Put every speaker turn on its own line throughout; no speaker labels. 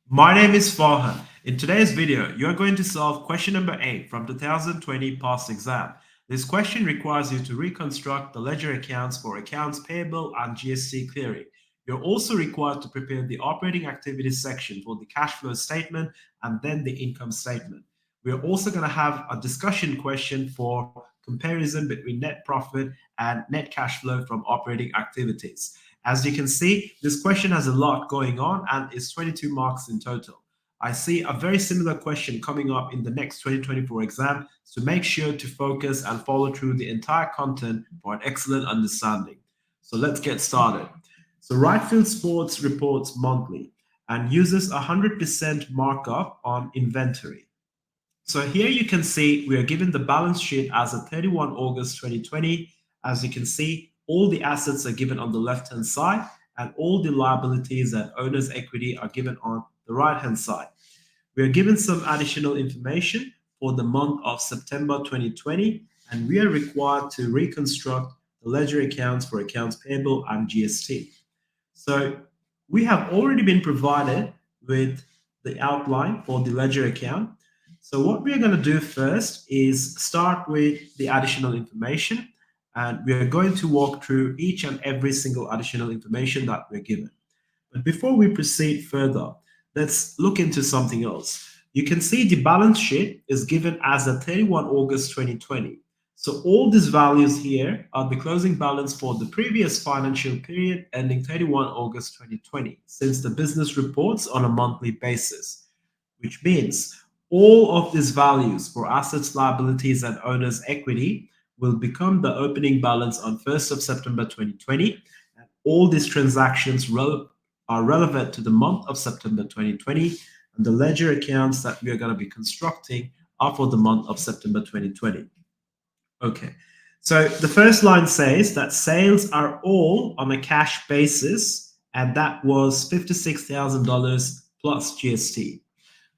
My name is Farhan. In today's video, you're going to solve question number 8 from 2020 past exam. This question requires you to reconstruct the ledger accounts for accounts payable and GST clearing. You're also required to prepare the operating activities section for the cash flow statement and then the income statement. We're also going to have a discussion question for comparison between net profit and net cash flow from operating activities. As you can see, this question has a lot going on and is 22 marks in total. I see a very similar question coming up in the next 2024 exam, so make sure to focus and follow through the entire content for an excellent understanding. So let's get started. So Rightfield Sports reports monthly and uses 100% markup on inventory. So here you can see we are given the balance sheet as of 31 August 2020. As you can see, all the assets are given on the left-hand side and all the liabilities and owner's equity are given on the right-hand side. We are given some additional information for the month of September 2020, and we are required to reconstruct the ledger accounts for accounts payable and GST. So we have already been provided with the outline for the ledger account. So what we're going to do first is start with the additional information, and we are going to walk through each and every single additional information that we're given. But before we proceed further, let's look into something else. You can see the balance sheet is given as of 31 August 2020. So all these values here are the closing balance for the previous financial period ending 31 August 2020, since the business reports on a monthly basis, which means all of these values for assets, liabilities, and owner's equity will become the opening balance on 1st of September 2020. And all these transactions are relevant to the month of September 2020. And the ledger accounts that we are going to be constructing are for the month of September 2020. Okay, so the first line says that sales are all on a cash basis, and that was $56,000 plus GST.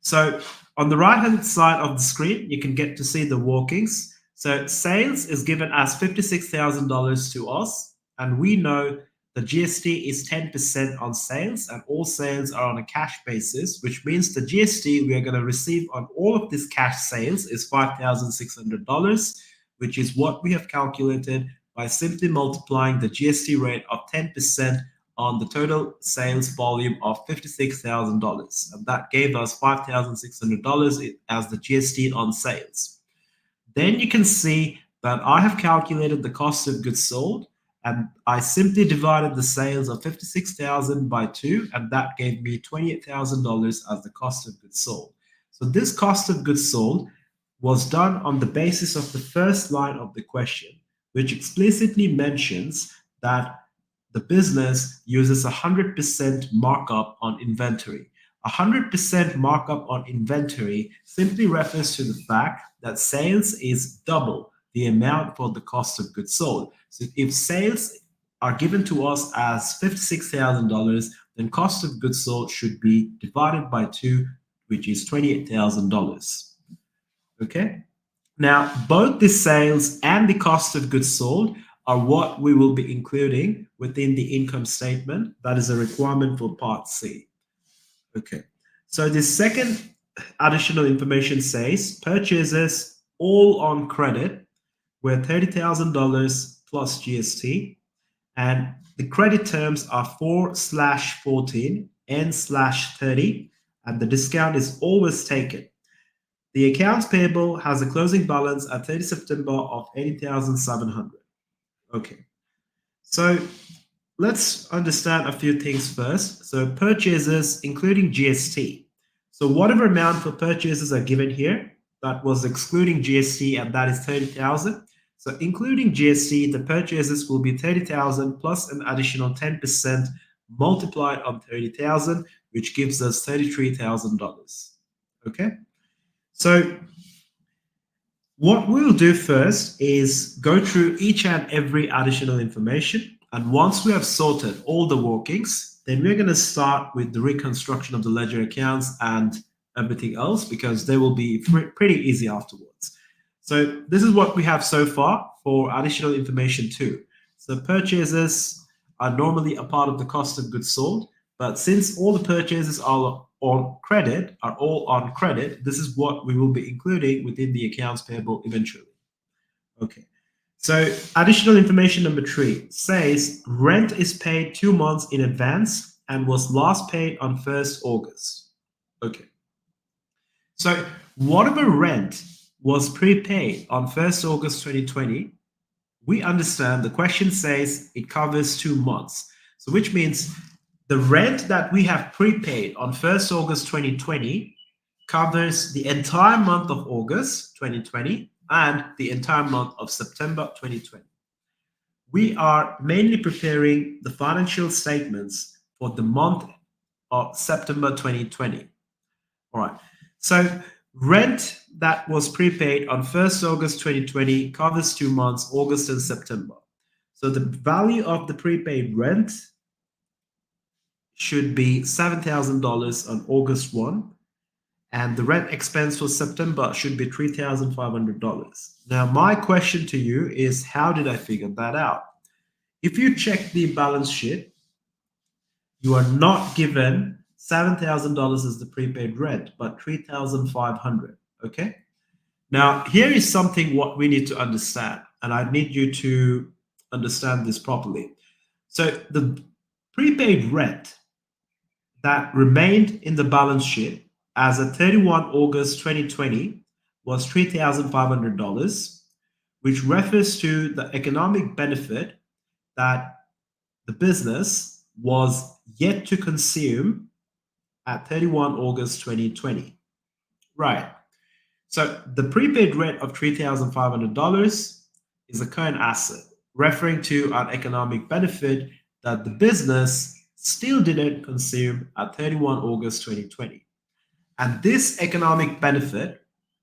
So on the right-hand side of the screen, you can get to see the workings. So sales is given as $56,000 to us, and we know the GST is 10% on sales, and all sales are on a cash basis, which means the GST we are going to receive on all of these cash sales is $5,600, which is what we have calculated by simply multiplying the GST rate of 10% on the total sales volume of $56,000. And that gave us $5,600 as the GST on sales. Then you can see that I have calculated the cost of goods sold, and I simply divided the sales of 56,000 by 2, and that gave me $28,000 as the cost of goods sold. So this cost of goods sold was done on the basis of the first line of the question, which explicitly mentions that the business uses 100% markup on inventory. 100% markup on inventory simply refers to the fact that sales is double the amount for the cost of goods sold. So if sales are given to us as $56,000, then cost of goods sold should be divided by 2, which is $28,000. Okay. Now, both the sales and the cost of goods sold are what we will be including within the income statement. That is a requirement for Part C. Okay. So the second additional information says purchases all on credit were $30,000 plus GST, and the credit terms are 4/14 N/30, and the discount is always taken. The accounts payable has a closing balance at 30 September of $80,700. Okay, so let's understand a few things first. So purchases, including GST. So whatever amount for purchases are given here, that was excluding GST, and that is 30,000. So including GST, the purchases will be 30,000 plus an additional 10% multiplied on 30,000, which gives us $33,000. Okay. So what we'll do first is go through each and every additional information. And once we have sorted all the workings, then we're going to start with the reconstruction of the ledger accounts and everything else, because they will be pretty easy afterwards. So this is what we have so far for additional information too. So purchases are normally a part of the cost of goods sold. But since all the purchases are all on credit, this is what we will be including within the accounts payable eventually. Okay. So additional information number 3 says rent is paid 2 months in advance and was last paid on 1st August. Okay. So whatever rent was prepaid on 1st August 2020, we understand the question says it covers 2 months. So which means the rent that we have prepaid on 1st August 2020 covers the entire month of August 2020 and the entire month of September 2020. We are mainly preparing the financial statements for the month of September 2020. All right. So rent that was prepaid on 1st August 2020 covers 2 months, August and September. So the value of the prepaid rent should be $7,000 on August 1, and the rent expense for September should be $3,500. Now, my question to you is, how did I figure that out? If you check the balance sheet, you are not given $7,000 as the prepaid rent, but $3,500. Okay. Now, here is something what we need to understand, and I need you to understand this properly. So the prepaid rent that remained in the balance sheet as of 31 August 2020 was $3,500, which refers to the economic benefit that the business was yet to consume at 31 August 2020. Right. So the prepaid rent of $3,500 is a current asset, referring to an economic benefit that the business still didn't consume at 31 August 2020. And this economic benefit,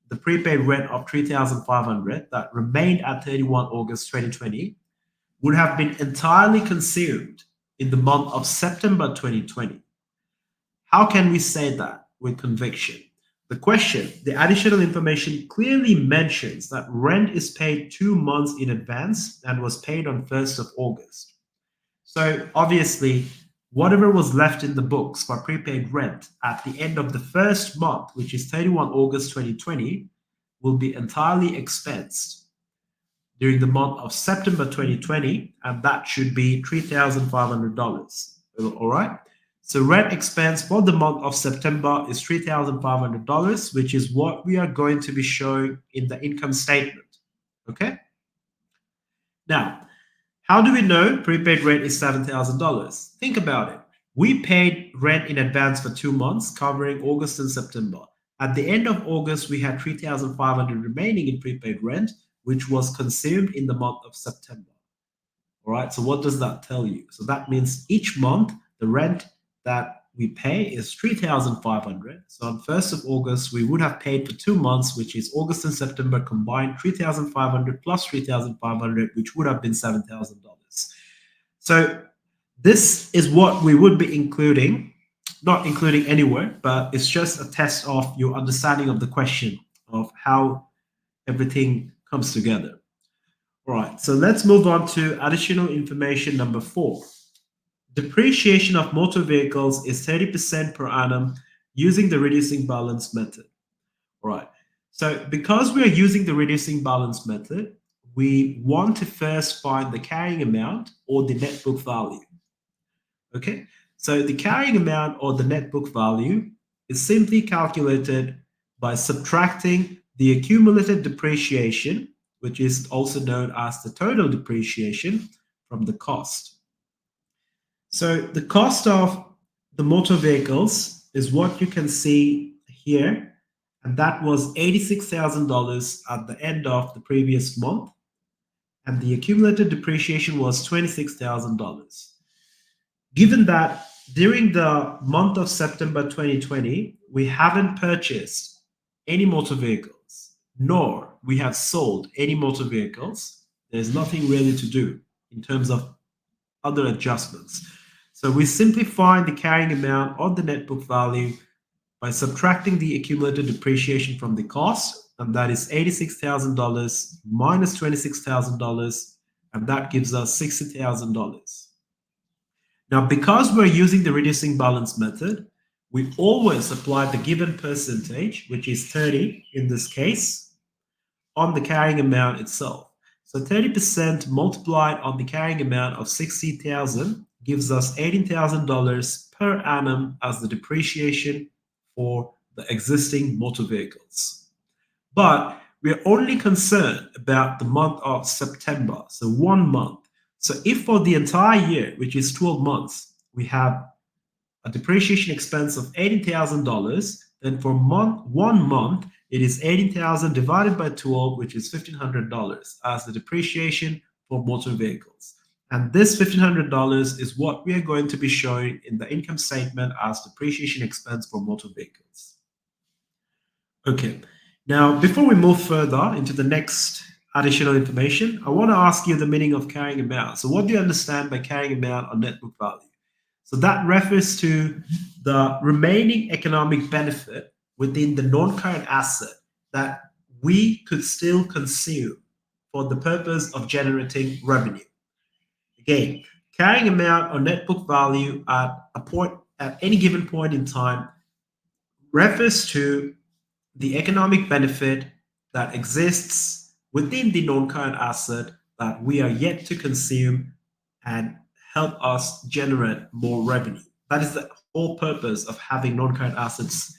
the prepaid rent of $3,500 that remained at 31 August 2020, would have been entirely consumed in the month of September 2020. How can we say that with conviction? The question, the additional information clearly mentions that rent is paid 2 months in advance and was paid on 1st of August. So obviously, whatever was left in the books for prepaid rent at the end of the first month, which is 31 August 2020, will be entirely expensed during the month of September 2020, and that should be $3,500. All right. So rent expense for the month of September is $3,500, which is what we are going to be showing in the income statement. Okay. Now, how do we know prepaid rent is $7,000? Think about it. We paid rent in advance for 2 months, covering August and September. At the end of August, we had $3,500 remaining in prepaid rent, which was consumed in the month of September. All right. So what does that tell you? So that means each month the rent that we pay is $3,500. So on 1st of August, we would have paid for 2 months, which is August and September combined, $3,500 plus $3,500, which would have been $7,000. So this is what we would be including, not including anywhere, but it's just a test of your understanding of the question of how everything comes together. All right, so let's move on to additional information number 4. Depreciation of motor vehicles is 30% per annum using the reducing balance method. All right. So because we are using the reducing balance method, we want to first find the carrying amount or the net book value. Okay. So the carrying amount or the net book value is simply calculated by subtracting the accumulated depreciation, which is also known as the total depreciation, from the cost. So the cost of the motor vehicles is what you can see here, and that was $86,000 at the end of the previous month, and the accumulated depreciation was $26,000. Given that during the month of September 2020, we haven't purchased any motor vehicles, nor we have sold any motor vehicles, there's nothing really to do in terms of other adjustments. So we simply find the carrying amount or the net book value by subtracting the accumulated depreciation from the cost, and that is $86,000 minus $26,000, and that gives us $60,000. Now, because we're using the reducing balance method, we always apply the given percentage, which is 30 in this case, on the carrying amount itself. So 30% multiplied on the carrying amount of 60,000 gives us $18,000 per annum as the depreciation for the existing motor vehicles. But we're only concerned about the month of September, so 1 month. So if for the entire year, which is 12 months, we have a depreciation expense of $18,000, then for 1 month, it is 18,000 divided by 12, which is $1,500 as the depreciation for motor vehicles. And this $1,500 is what we are going to be showing in the income statement as depreciation expense for motor vehicles. Okay, now before we move further into the next additional information, I want to ask you the meaning of carrying amount. So what do you understand by carrying amount or net book value? So that refers to the remaining economic benefit within the non-current asset that we could still consume for the purpose of generating revenue. Again, carrying amount or net book value at any given point in time refers to the economic benefit that exists within the non-current asset that we are yet to consume and help us generate more revenue. That is the whole purpose of having non-current assets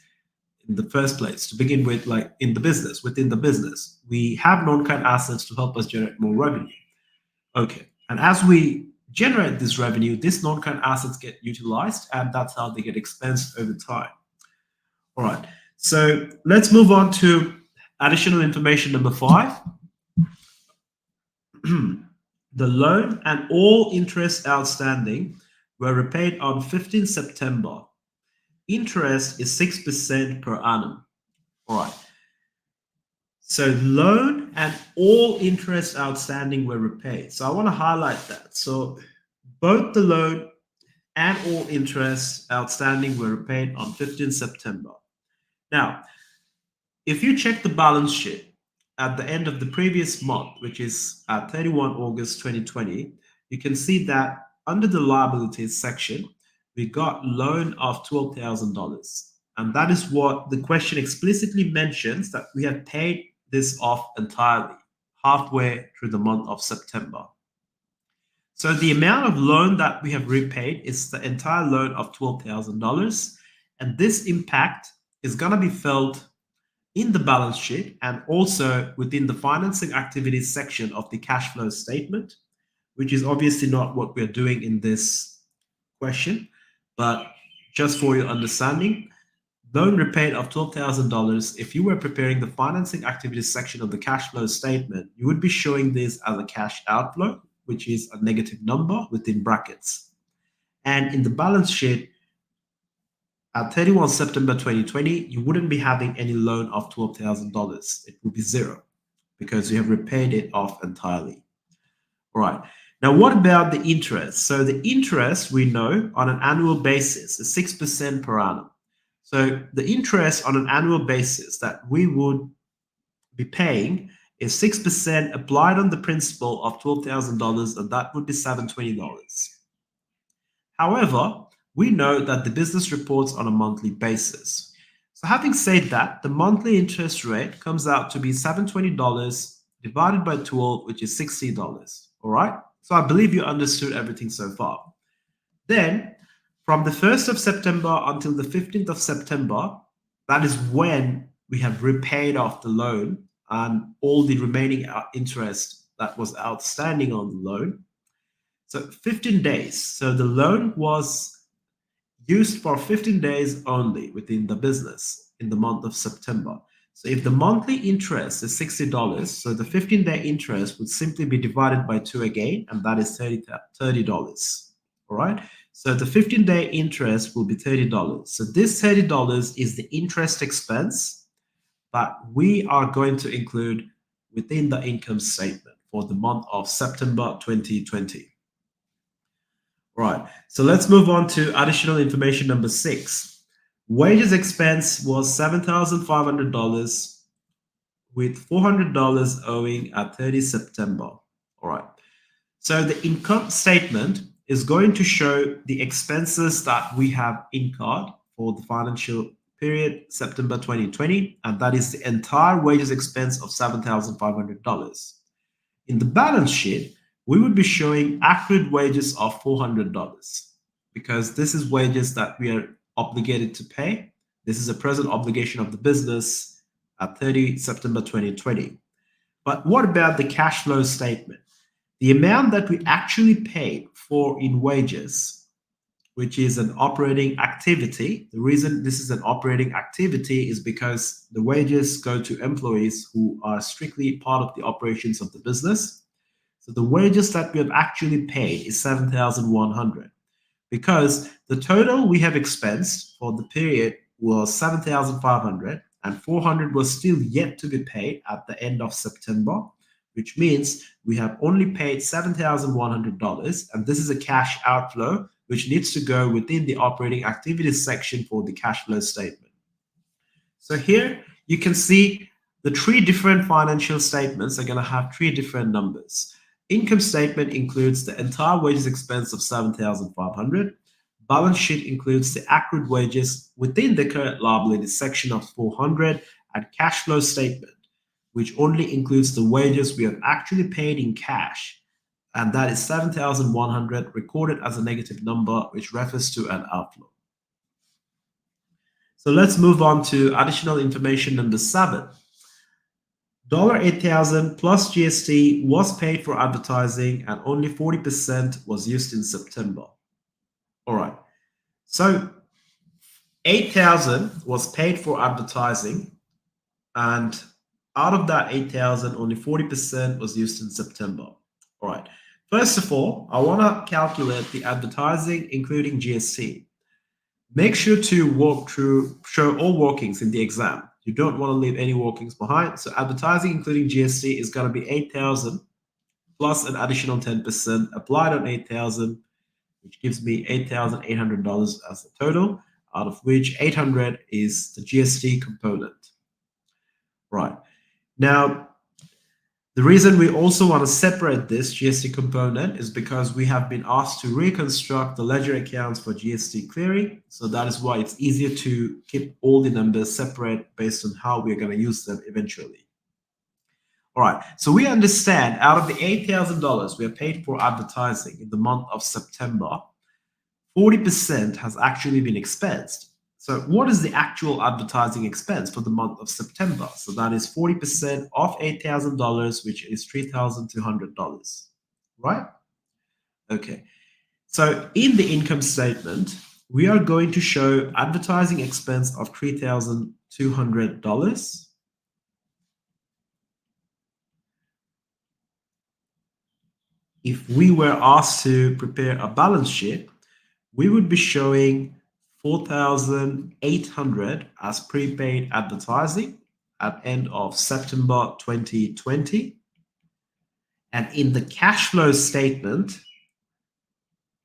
in the first place, to begin with, like in the business, within the business. We have non-current assets to help us generate more revenue. Okay, and as we generate this revenue, these non-current assets get utilized, and that's how they get expensed over time. All right, so let's move on to additional information number 5. The loan and all interest outstanding were repaid on 15 September. Interest is 6% per annum. All right. So loan and all interest outstanding were repaid. So I want to highlight that. So both the loan and all interest outstanding were repaid on 15 September. Now, if you check the balance sheet at the end of the previous month, which is at 31 August 2020, you can see that under the liabilities section, we got loan of $12,000. And that is what the question explicitly mentions, that we have paid this off entirely, halfway through the month of September. So the amount of loan that we have repaid is the entire loan of $12,000. And this impact is going to be felt in the balance sheet and also within the financing activities section of the cash flow statement, which is obviously not what we're doing in this question, but just for your understanding, loan repaid of $12,000, if you were preparing the financing activities section of the cash flow statement, you would be showing this as a cash outflow, which is a negative number within brackets. And in the balance sheet, at 31 September 2020, you wouldn't be having any loan of $12,000. It would be zero because you have repaid it off entirely. All right. Now, what about the interest? So the interest, we know, on an annual basis is 6% per annum. So the interest on an annual basis that we would be paying is 6% applied on the principal of $12,000, and that would be $720. However, we know that the business reports on a monthly basis. So having said that, the monthly interest rate comes out to be $720 divided by 12, which is $60. All right. So I believe you understood everything so far. Then from the 1st of September until the 15th of September, that is when we have repaid off the loan and all the remaining interest that was outstanding on the loan. So 15 days. So the loan was used for 15 days only within the business in the month of September. So if the monthly interest is $60, so the 15-day interest would simply be divided by 2 again, and that is $30. All right. So the 15-day interest will be $30. So this $30 is the interest expense that we are going to include within the income statement for the month of September 2020. Right, so let's move on to additional information number 6. Wages expense was $7,500 with $400 owing at 30 September. All right, so the income statement is going to show the expenses that we have incurred for the financial period September 2020, and that is the entire wages expense of $7,500. In the balance sheet, we would be showing accrued wages of $400 because this is wages that we are obligated to pay. This is a present obligation of the business at 30 September 2020. But what about the cash flow statement? The amount that we actually paid for in wages, which is an operating activity. The reason this is an operating activity is because the wages go to employees who are strictly part of the operations of the business. So the wages that we have actually paid is 7,100 because the total we have expensed for the period was 7,500 and 400 was still yet to be paid at the end of September, which means we have only paid $7,100, and this is a cash outflow which needs to go within the operating activities section for the cash flow statement. So here you can see the three different financial statements are going to have three different numbers. Income statement includes the entire wages expense of 7,500. Balance sheet includes the accrued wages within the current liability section of 400, and cash flow statement, which only includes the wages we have actually paid in cash, and that is 7,100 recorded as a negative number, which refers to an outflow. So let's move on to additional information number 7. $8,000 plus GST was paid for advertising, and only 40% was used in September. All right. So $8,000 was paid for advertising, and out of that 8,000, only 40% was used in September. All right. First of all, I want to calculate the advertising, including GST. Make sure to show all workings in the exam. You don't want to leave any workings behind. So advertising, including GST, is going to be 8,000 plus an additional 10% applied on 8,000, which gives me $8,800 as the total, out of which 800 is the GST component. Right. Now, the reason we also want to separate this GST component is because we have been asked to reconstruct the ledger accounts for GST clearing. So that is why it's easier to keep all the numbers separate based on how we're going to use them eventually. All right, so we understand out of the $8,000 we are paid for advertising in the month of September, 40% has actually been expensed. So what is the actual advertising expense for the month of September? So that is 40% of $8,000, which is $3,200, right? Okay, so in the income statement, we are going to show advertising expense of $3,200. If we were asked to prepare a balance sheet, we would be showing 4,800 as prepaid advertising at end of September 2020. And in the cash flow statement,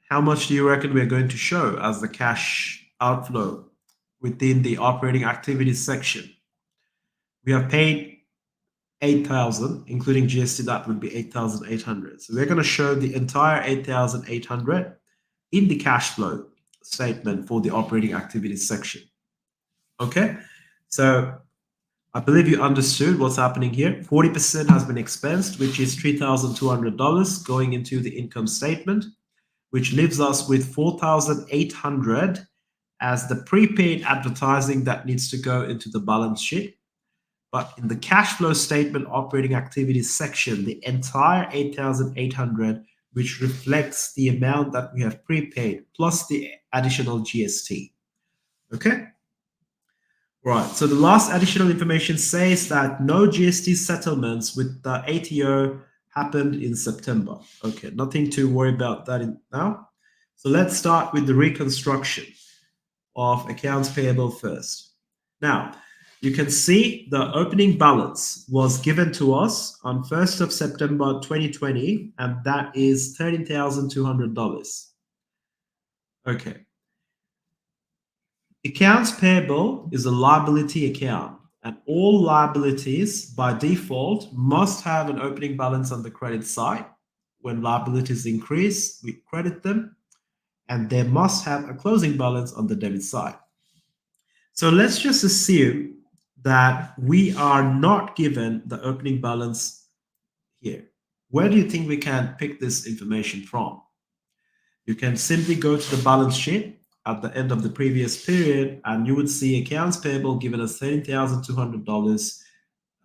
how much do you reckon we're going to show as the cash outflow within the operating activities section? We have paid 8,000, including GST, that would be 8,800. So we're going to show the entire 8,800 in the cash flow statement for the operating activities section. Okay, so I believe you understood what's happening here. 40% has been expensed, which is $3,200 going into the income statement, which leaves us with 4,800 as the prepaid advertising that needs to go into the balance sheet. But in the cash flow statement operating activities section, the entire 8,800, which reflects the amount that we have prepaid plus the additional GST. Okay? Right, so the last additional information says that no GST settlements with the ATO happened in September. Okay, nothing to worry about that now. So let's start with the reconstruction of accounts payable first. Now, you can see the opening balance was given to us on 1st of September 2020, and that is $13,200. Okay. Accounts payable is a liability account, and all liabilities by default must have an opening balance on the credit side, when liabilities increase, we credit them, and they must have a closing balance on the debit side. So let's just assume that we are not given the opening balance here. Where do you think we can pick this information from? You can simply go to the balance sheet at the end of the previous period, and you would see accounts payable given us $13,200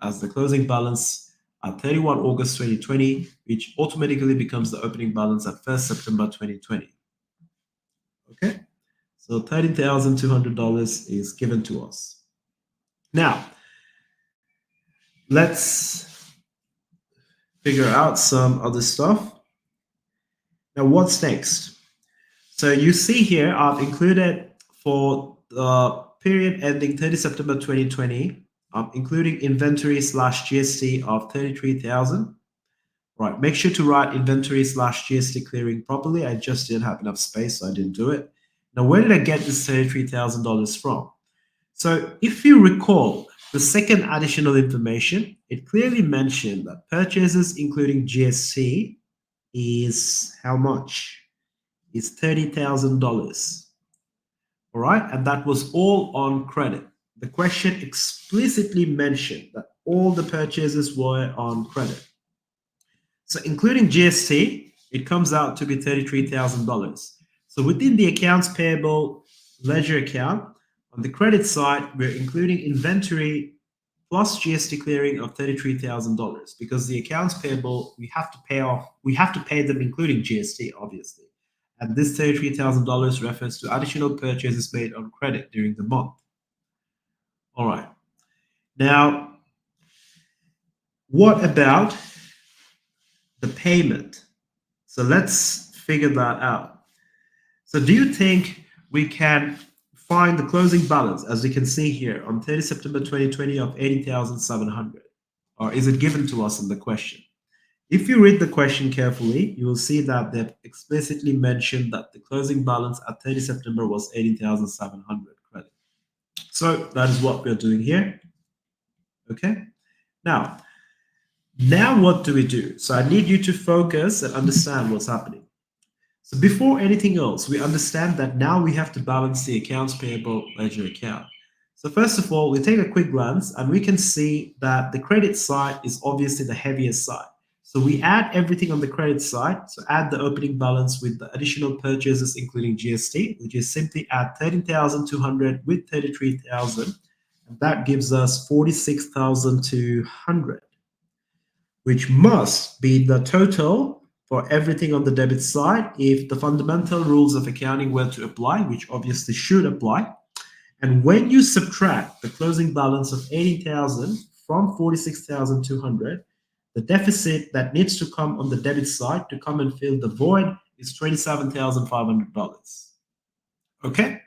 as the closing balance at 31 August 2020, which automatically becomes the opening balance at 1st September 2020. Okay, so $13,200 is given to us. Now, let's figure out some other stuff. Now, what's next? So you see here, I've included for the period ending 30 September 2020, I'm including inventory / GST of 33,000. Right, make sure to write inventory / GST clearing properly. I just didn't have enough space, so I didn't do it. Now, where did I get this $33,000 from? So if you recall the second additional information, it clearly mentioned that purchases including GST is how much? Is $30,000. All right, and that was all on credit. The question explicitly mentioned that all the purchases were on credit. So including GST, it comes out to be $33,000. So within the accounts payable ledger account, on the credit side, we're including inventory plus GST clearing of $33,000 because the accounts payable we have to pay them including GST, obviously. And this $33,000 refers to additional purchases made on credit during the month. All right. Now, what about the payment? So let's figure that out. So do you think we can find the closing balance, as you can see here, on 30 September 2020 of 80,700? Or is it given to us in the question? If you read the question carefully, you will see that they've explicitly mentioned that the closing balance at 30 September was 80,700 credit. So that is what we're doing here. Okay. Now what do we do? So I need you to focus and understand what's happening. So before anything else, we understand that now we have to balance the accounts payable ledger account. So first of all, we take a quick glance and we can see that the credit side is obviously the heaviest side. So we add everything on the credit side. So add the opening balance with the additional purchases, including GST, which is simply add 13,200 with 33,000. And that gives us 46,200, which must be the total for everything on the debit side if the fundamental rules of accounting were to apply, which obviously should apply. And when you subtract the closing balance of 80,000 from 46,200, the deficit that needs to come on the debit side to come and fill the void is $27,500. Okay?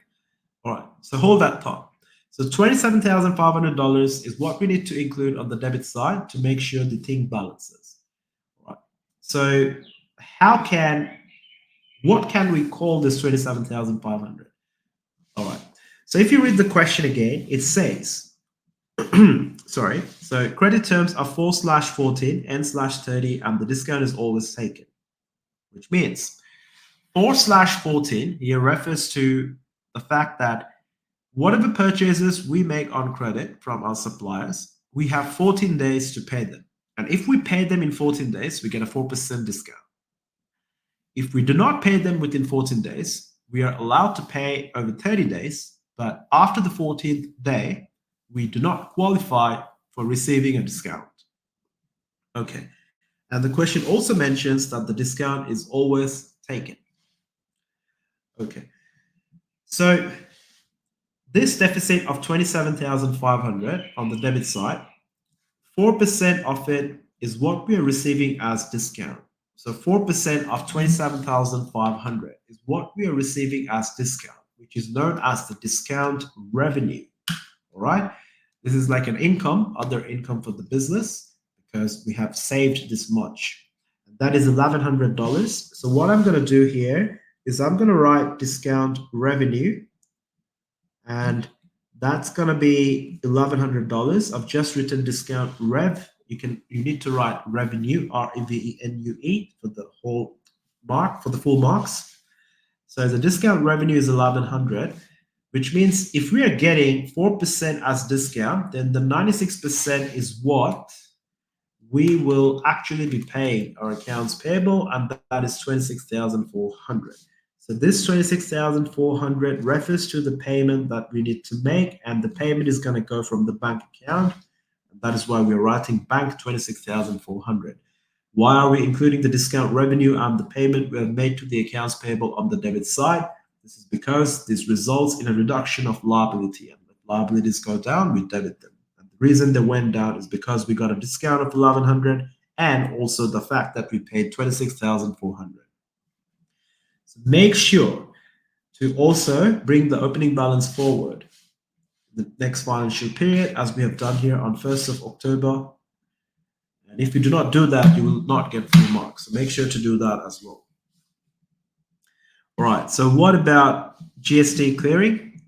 All right, so hold that thought. So $27,500 is what we need to include on the debit side to make sure the thing balances. All right. So what can we call this 27,500? All right. So if you read the question again, it says, sorry, so credit terms are 4/14, N/30, and the discount is always taken, which means 4/14 here refers to the fact that whatever purchases we make on credit from our suppliers, we have 14 days to pay them. And if we pay them in 14 days, we get a 4% discount. If we do not pay them within 14 days, we are allowed to pay over 30 days, but after the 14th day, we do not qualify for receiving a discount. Okay. And the question also mentions that the discount is always taken. Okay. So this deficit of 27,500 on the debit side, 4% of it is what we are receiving as discount. So 4% of 27,500 is what we are receiving as discount, which is known as the discount revenue. All right. This is like an income, other income for the business, because we have saved this much. That is $1,100. So what I'm going to do here is I'm going to write discount revenue, and that's going to be $1,100. I've just written discount rev you need to write revenue, REVENUE, for the whole mark, for the full marks. So the discount revenue is 1100, which means if we are getting 4% as discount, then the 96% is what we will actually be paying our accounts payable, and that is 26,400. So this 26,400 refers to the payment that we need to make, and the payment is going to go from the bank account. That is why we're writing bank 26,400. Why are we including the discount revenue and the payment we have made to the accounts payable on the debit side? This is because this results in a reduction of liability, and when liabilities go down, we debit them. And the reason they went down is because we got a discount of 1100, and also the fact that we paid 26,400. So make sure to also bring the opening balance forward the next financial period, as we have done here on 1st of October. And if you do not do that, you will not get full marks. So make sure to do that as well. All right, so what about GST clearing?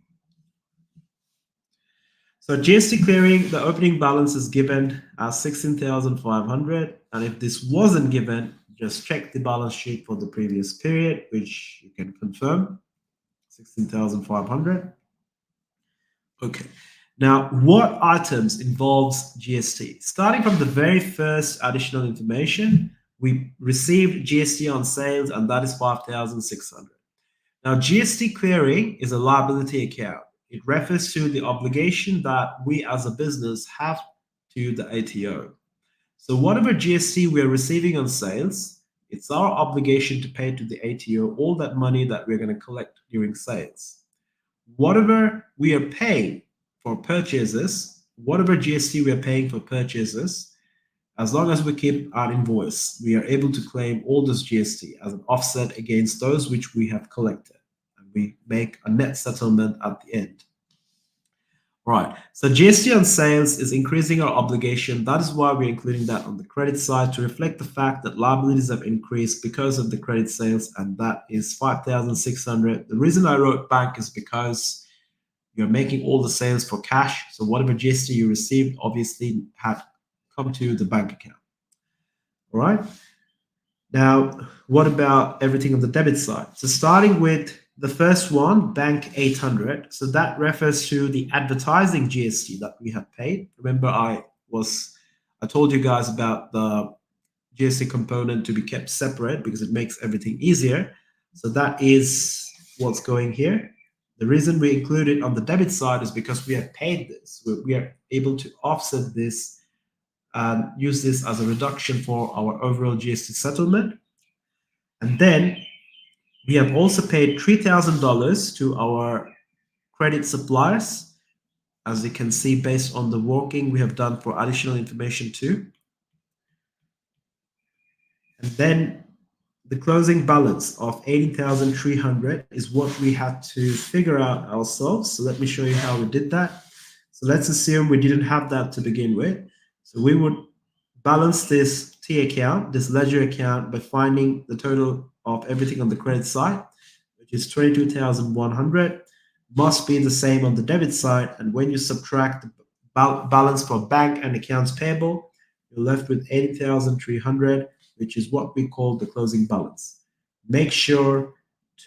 So GST clearing, the opening balance is given as 16,500. And if this wasn't given, just check the balance sheet for the previous period, which you can confirm, 16,500. Okay. Now, what items involves GST? Starting from the very first additional information, we received GST on sales, and that is 5,600. Now, GST clearing is a liability account. It refers to the obligation that we as a business have to the ATO. So whatever GST we are receiving on sales, it's our obligation to pay to the ATO all that money that we're going to collect during sales. Whatever we are paying for purchases, whatever GST we are paying for purchases, as long as we keep our invoice, we are able to claim all this GST as an offset against those which we have collected. And we make a net settlement at the end. All right, so GST on sales is increasing our obligation. That is why we're including that on the credit side, to reflect the fact that liabilities have increased because of the credit sales, and that is 5,600. The reason I wrote bank is because you're making all the sales for cash. So whatever GST you received obviously had come to the bank account. All right. Now, what about everything on the debit side? So starting with the first one, bank 800. So that refers to the advertising GST that we have paid. Remember, I told you guys about the GST component to be kept separate because it makes everything easier. So that is what's going here. The reason we include it on the debit side is because we have paid this. We are able to offset this and use this as a reduction for our overall GST settlement. And then we have also paid $3,000 to our credit suppliers, as you can see, based on the working we have done for additional information too. And then the closing balance of 80,300 is what we had to figure out ourselves. So let me show you how we did that. So let's assume we didn't have that to begin with. So we would balance this T account, this ledger account, by finding the total of everything on the credit side, which is 22,100, must be the same on the debit side. And when you subtract the balance for bank and accounts payable, you're left with 80,300, which is what we call the closing balance. Make sure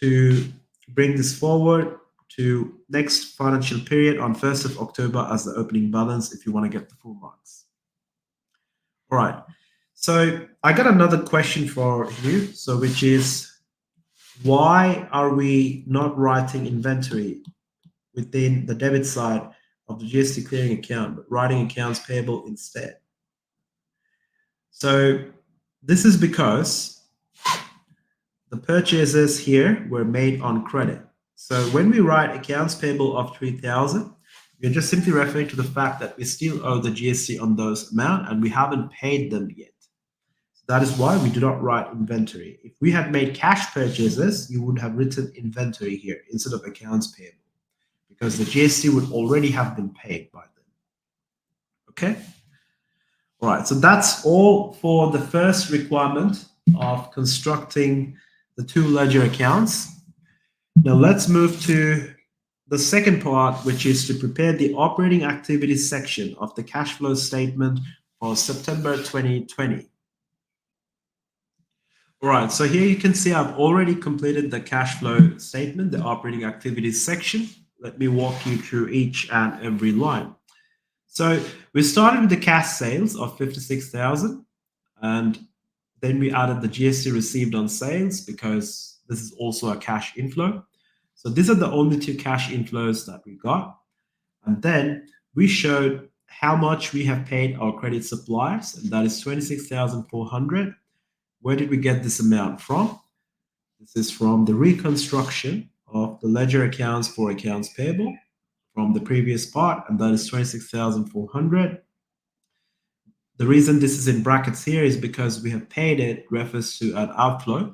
to bring this forward to next financial period on 1st of October as the opening balance if you want to get the full marks. All right. So I got another question for you. So which is, why are we not writing inventory within the debit side of the GST clearing account, but writing accounts payable instead? So this is because the purchases here were made on credit. So when we write accounts payable of 3,000, we're just simply referring to the fact that we still owe the GST on those amount and we haven't paid them yet. So that is why we do not write inventory. If we had made cash purchases, you would have written inventory here instead of accounts payable, because the GST would already have been paid by then. Okay? All right, so that's all for the first requirement of constructing the two ledger accounts. Now let's move to the second part, which is to prepare the operating activities section of the cash flow statement for September 2020. All right, so here you can see I've already completed the cash flow statement, the operating activities section. Let me walk you through each and every line. So we started with the cash sales of 56,000, and then we added the GST received on sales because this is also a cash inflow. So these are the only two cash inflows that we got. And then we showed how much we have paid our credit suppliers, and that is 26,400. Where did we get this amount from? This is from the reconstruction of the ledger accounts for accounts payable from the previous part, and that is 26,400. The reason this is in brackets here is because we have paid it refers to an outflow.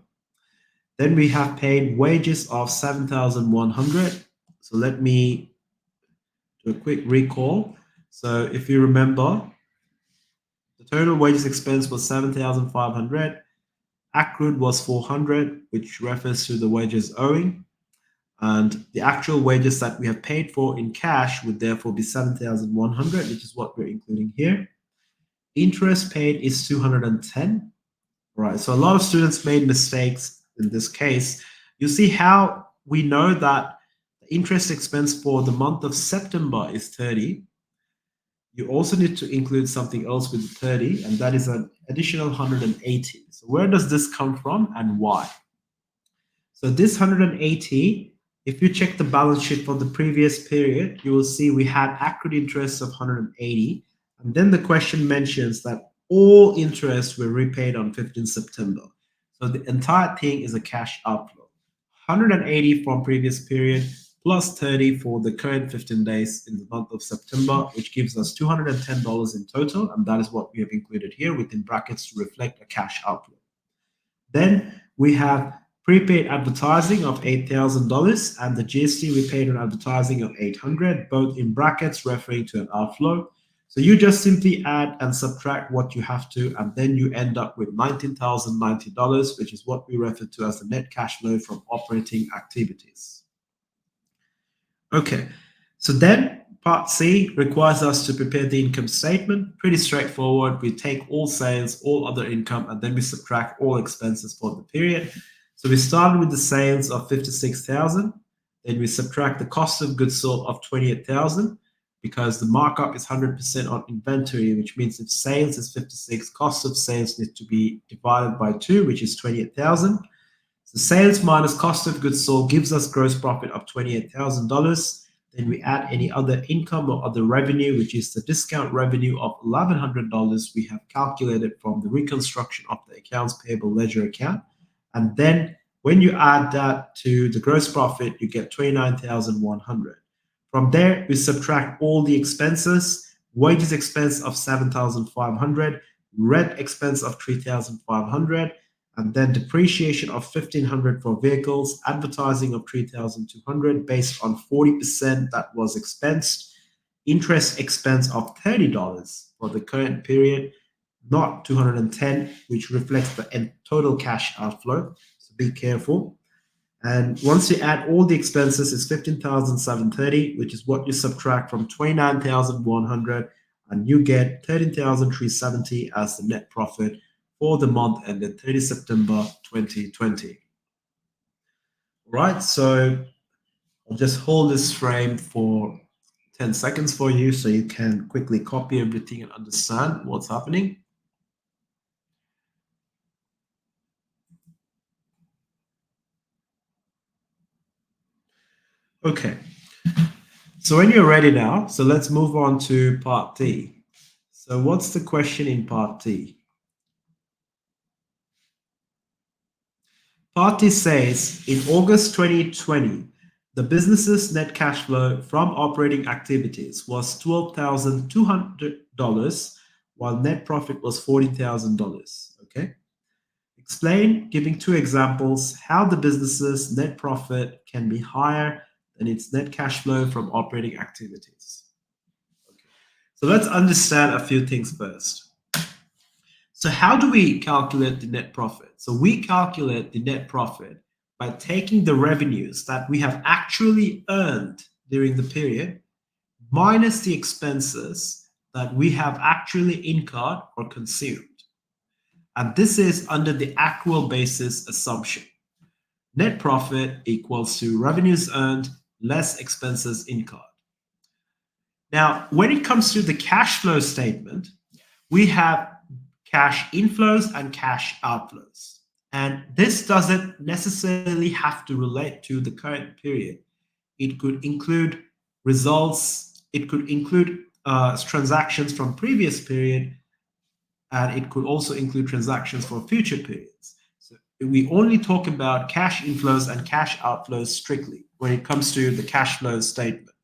Then we have paid wages of 7,100. So let me do a quick recall. So if you remember, the total wages expense was 7,500. Accrued was 400, which refers to the wages owing. And the actual wages that we have paid for in cash would therefore be 7,100, which is what we're including here. Interest paid is 210. Right, so a lot of students made mistakes in this case. You see how we know that the interest expense for the month of September is 30. You also need to include something else with 30, and that is an additional 180. So where does this come from and why? So this 180, if you check the balance sheet for the previous period, you will see we had accrued interest of 180. And then the question mentions that all interests were repaid on 15 September. So the entire thing is a cash outflow. 180 from previous period plus 30 for the current 15 days in the month of September, which gives us $210 in total. And that is what we have included here within brackets to reflect a cash outflow. Then we have prepaid advertising of $8,000 and the GST we paid on advertising of 800, both in brackets referring to an outflow. So you just simply add and subtract what you have to, and then you end up with $19,090, which is what we refer to as the net cash flow from operating activities. Okay, so then part C requires us to prepare the income statement. Pretty straightforward. We take all sales, all other income, and then we subtract all expenses for the period. So we started with the sales of 56,000. Then we subtract the cost of goods sold of 28,000 because the markup is 100% on inventory, which means if sales is 56, cost of sales needs to be divided by 2, which is 28,000. So sales minus cost of goods sold gives us gross profit of $28,000. Then we add any other income or other revenue, which is the discount revenue of $1,100 we have calculated from the reconstruction of the accounts payable ledger account. And then when you add that to the gross profit, you get 29,100. From there, we subtract all the expenses, wages expense of 7,500, rent expense of 3,500, and then depreciation of 1,500 for vehicles, advertising of 3,200 based on 40% that was expensed, interest expense of $30 for the current period, not 210, which reflects the total cash outflow. So be careful. And once you add all the expenses, it's 15,730, which is what you subtract from 29,100, and you get 13,370 as the net profit for the month ended 30 September 2020. All right, so I'll just hold this frame for 10 seconds for you so you can quickly copy everything and understand what's happening. Okay, so when you're ready now, so let's move on to part D. So what's the question in part D? Part D says, in August 2020, the business's net cash flow from operating activities was $12,200, while net profit was $40,000. Okay. Explain, giving 2 examples, how the business's net profit can be higher than its net cash flow from operating activities. Okay. So let's understand a few things first. So how do we calculate the net profit? So we calculate the net profit by taking the revenues that we have actually earned during the period minus the expenses that we have actually incurred or consumed. And this is under the accrual basis assumption. Net profit equals to revenues earned less expenses incurred. Now, when it comes to the cash flow statement, we have cash inflows and cash outflows. And this doesn't necessarily have to relate to the current period. It could include results, it could include transactions from previous period, and it could also include transactions for future periods. So we only talk about cash inflows and cash outflows strictly when it comes to the cash flow statement.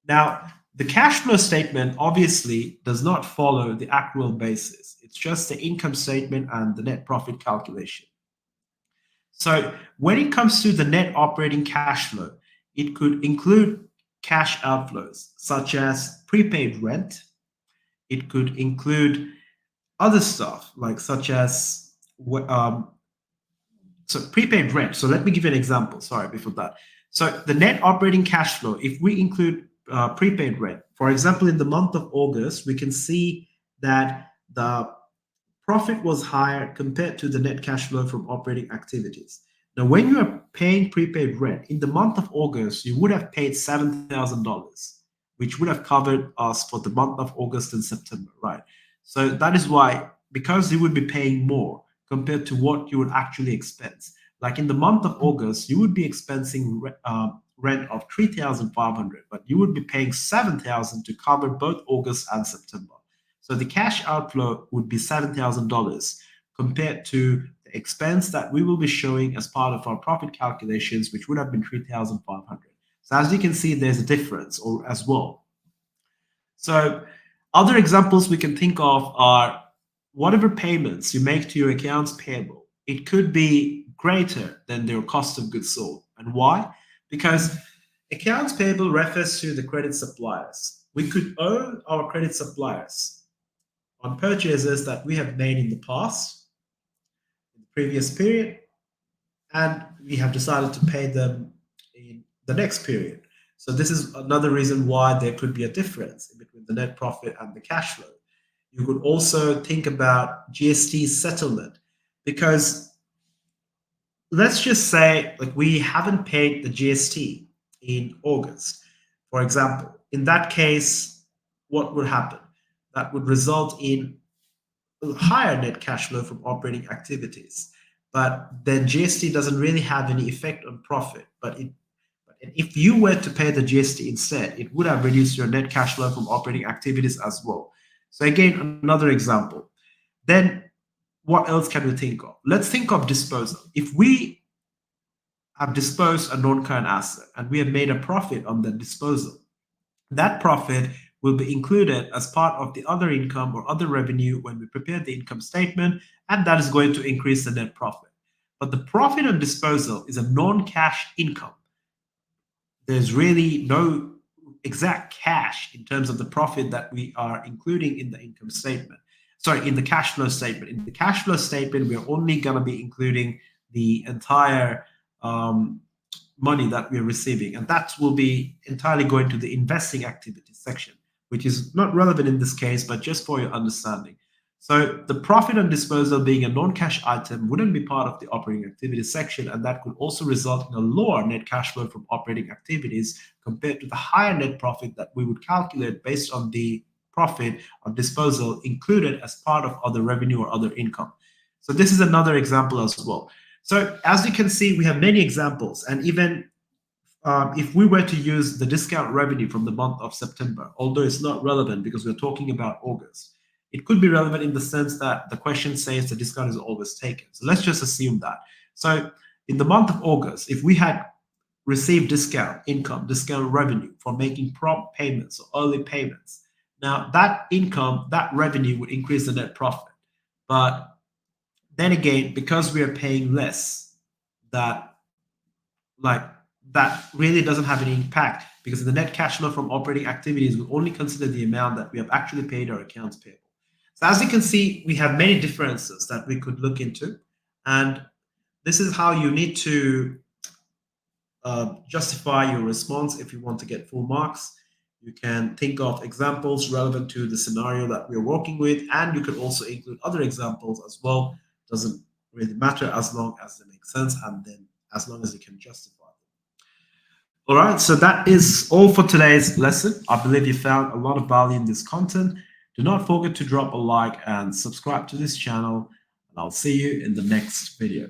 Now, the cash flow statement obviously does not follow the accrual basis. It's just the income statement and the net profit calculation. So when it comes to the net operating cash flow, it could include cash outflows such as prepaid rent. It could include other stuff like such as prepaid rent. So let me give you an example. Sorry, before that. So the net operating cash flow, if we include prepaid rent, for example, in the month of August, we can see that the profit was higher compared to the net cash flow from operating activities. Now, when you are paying prepaid rent in the month of August, you would have paid $7,000, which would have covered us for the month of August and September, right? So that is why, because you would be paying more compared to what you would actually expense. Like in the month of August, you would be expensing rent of $3,500, but you would be paying $7,000 to cover both August and September. So the cash outflow would be $7,000 compared to the expense that we will be showing as part of our profit calculations, which would have been $3,500. So as you can see, there's a difference or as well. So other examples we can think of are whatever payments you make to your accounts payable, it could be greater than their cost of goods sold. And why? Because accounts payable refers to the credit suppliers. We could owe our credit suppliers on purchases that we have made in the past, in the previous period, and we have decided to pay them in the next period. So this is another reason why there could be a difference between the net profit and the cash flow. You could also think about GST settlement, because let's just say like we haven't paid the GST in August, for example. In that case, what would happen? That would result in a higher net cash flow from operating activities. But then GST doesn't really have any effect on profit. But if you were to pay the GST instead, it would have reduced your net cash flow from operating activities as well. So again, another example. Then what else can we think of? Let's think of disposal. If we have disposed a non-current asset and we have made a profit on the disposal, that profit will be included as part of the other income or other revenue when we prepare the income statement, and that is going to increase the net profit. But the profit on disposal is a non-cash income. There's really no exact cash in terms of the profit that we are including in the income statement. Sorry, in the cash flow statement. In the cash flow statement, we're only going to be including the entire money that we're receiving, and that will be entirely going to the investing activities section, which is not relevant in this case, but just for your understanding. So the profit on disposal being a non-cash item wouldn't be part of the operating activities section, and that could also result in a lower net cash flow from operating activities compared to the higher net profit that we would calculate based on the profit on disposal included as part of other revenue or other income. So this is another example as well. So as you can see, we have many examples, and even if we were to use the discount revenue from the month of September, although it's not relevant because we're talking about August, it could be relevant in the sense that the question says the discount is always taken. So let's just assume that. So in the month of August, if we had received discount income, discount revenue for making prompt payments or early payments, now that income, that revenue would increase the net profit. But then again, because we are paying less, that really doesn't have any impact, because the net cash flow from operating activities will only consider the amount that we have actually paid our accounts payable. So as you can see, we have many differences that we could look into, and this is how you need to justify your response if you want to get full marks. You can think of examples relevant to the scenario that we're working with, and you could also include other examples as well. Doesn't really matter as long as they make sense and then as long as you can justify them. All right, so that is all for today's lesson. I believe you found a lot of value in this content. Do not forget to drop a like and subscribe to this channel, and I'll see you in the next video.